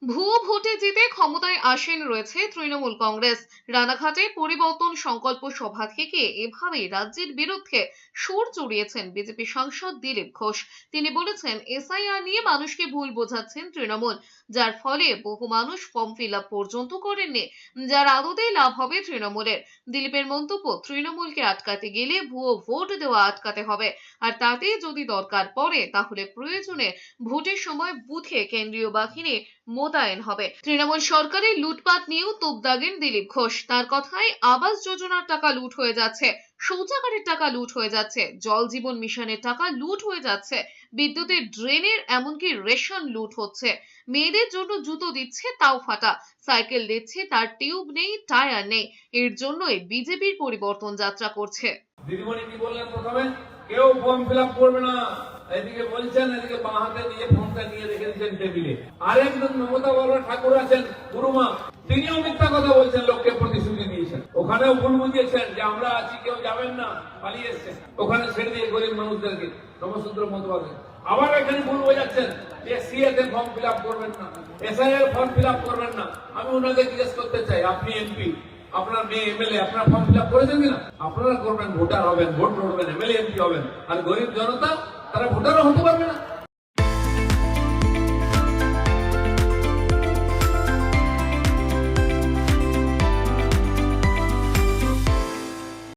ভুয়ো ভোটে জিতে ক্ষমতায় আসীন রয়েছে তৃণমূল কংগ্রেস। রানাঘাটে পরিবর্তন সংকল্প সভা থেকে এভাবেই রাজ্যের বিরুদ্ধে সুর চড়িয়েছেন বিজেপি সাংসদ দিলীপ ঘোষ। তিনি বলেছেন, এসআইআর নিয়ে মানুষকে ভুল বোঝাচ্ছেন তৃণমূল, যার ফলে বহু মানুষ ফর্ম ফিল আপ পর্যন্ত করেননি, যার আদতেই লাভ হবে তৃণমূলের। দিলীপের মন্তব্য, তৃণমূলকে আটকাতে গেলে ভুয়ো ভোট দেওয়া আটকাতে হবে, আর তাতে যদি দরকার পড়ে তাহলে প্রয়োজনে ভোটের সময় বুথে কেন্দ্রীয় বাহিনী মোতায়েন হবে। তৃণমূল সরকারের লুটপাট নিয়েও তোপ দাগেন দিলীপ ঘোষ। তার কথায়, আবাস যোজনার টাকা লুট হয়ে যাচ্ছে, শৌচাগারের টাকা লুট হয়ে যাচ্ছে, জল জীবন মিশনের টাকা লুট হয়ে যাচ্ছে, বিদ্যুতের ড্রেনের এমনকি রেশন লুট হচ্ছে, মেয়েদের জন্য জুতো দিচ্ছে তাও ফাটা, সাইকেল দিচ্ছে তার টিউব নেই, টায়ার নেই। এর জন্যই বিজেপির পরিবর্তন যাত্রা করছে। দিদিমণি কি বললেন প্রথমে? কেউ ফর্ম ফিল আপ করবে না। এদিকে বলছেন, এদিকে বাঁ হাতে দিয়ে ফর্মটা নিয়ে রেখে দিচ্ছেন টেবিলে। আরেকজন মমতা বড় ঠাকুর আছেন, গুরুমা, তিনিও মিথ্যা কথা বলছেন, লোককে প্রতিশ্রুতি দিয়েছেন। ওখানেও ভুল বুঝিয়েছেন যে আমরা আছি, কেউ যাবেন না, পালিয়ে এসছেন। ওখানে ছেড়ে দিয়ে গরিব মানুষদেরকে নবসূত্র মতবাদে। আবার এখানে ভুল বোঝাচ্ছেন যে সিএতে ফর্ম ফিল আপ করবেন না, এসআইআর ফর্ম ফিল আপ করবেন না। আমি ওনাকে জিজ্ঞেস করতে চাই, আপনি এমপি, আপনার মেয়ে এমএলএ, আপনার ফর্ম ফিল আপ করেছেন কিনা? আপনারা করবেন, ভোটার হবেন, ভোট লড়বেন, এমএলএ এমপি হবেন, আর গরিব জনতা তারা ভোটারও হতে পারবে না।